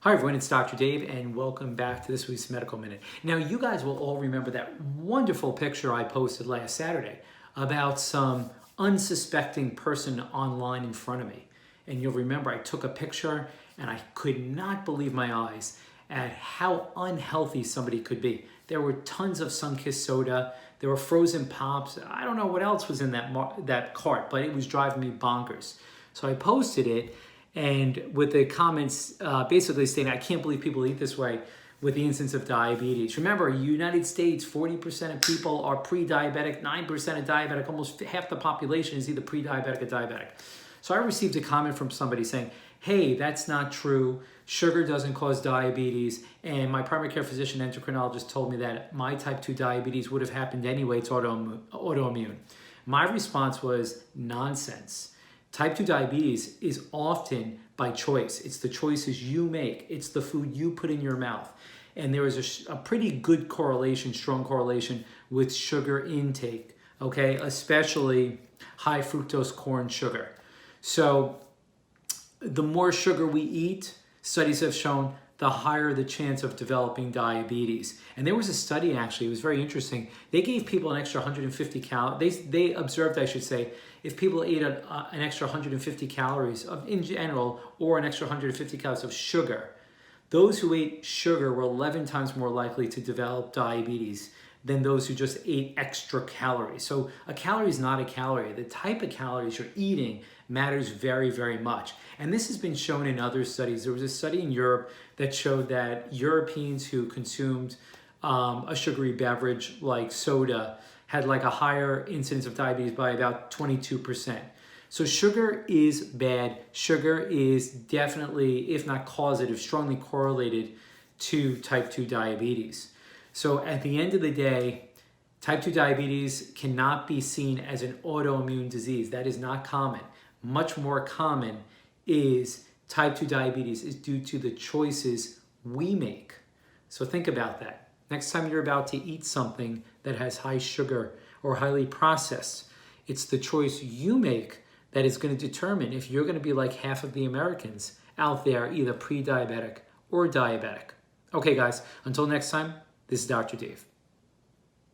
Hi everyone, it's Dr. Dave and welcome back to this week's Medical Minute. Now you guys will all remember that wonderful picture I posted last Saturday about some unsuspecting person online in front of me. And you'll remember I took a picture and I could not believe my eyes at how unhealthy somebody could be. There were tons of sun-kissed soda, there were frozen pops, I don't know what else was in that cart, but it was driving me bonkers. So I posted it, and with the comments basically stating, I can't believe people eat this way with the incidence of diabetes. Remember, United States, 40% of people are pre-diabetic, 9% are diabetic, almost half the population is either pre-diabetic or diabetic. So I received a comment from somebody saying, hey, that's not true. Sugar doesn't cause diabetes. And my primary care physician endocrinologist told me that my type 2 diabetes would have happened anyway. It's autoimmune. My response was nonsense. Type 2 diabetes is often by choice. It's the choices you make. It's the food you put in your mouth. And there is a pretty good correlation, strong correlation with sugar intake, okay? Especially high fructose corn sugar. So the more sugar we eat, studies have shown, the higher the chance of developing diabetes. And there was a study, actually, it was very interesting. They gave people an extra 150 calories. They observed, I should say, if people ate an extra 150 calories in general, or an extra 150 calories of sugar, those who ate sugar were 11 times more likely to develop diabetes than those who just ate extra calories. So a calorie is not a calorie. The type of calories you're eating matters very, very much. And this has been shown in other studies. There was a study in Europe that showed that Europeans who consumed a sugary beverage like soda had like a higher incidence of diabetes by about 22%. So sugar is bad. Sugar is definitely, if not causative, strongly correlated to type 2 diabetes. So at the end of the day, type 2 diabetes cannot be seen as an autoimmune disease. That is not common. Much more common is type 2 diabetes is due to the choices we make. So think about that. Next time you're about to eat something that has high sugar or highly processed, it's the choice you make that is going to determine if you're going to be like half of the Americans out there, either pre-diabetic or diabetic. Okay, guys, until next time, this is Dr. Dave.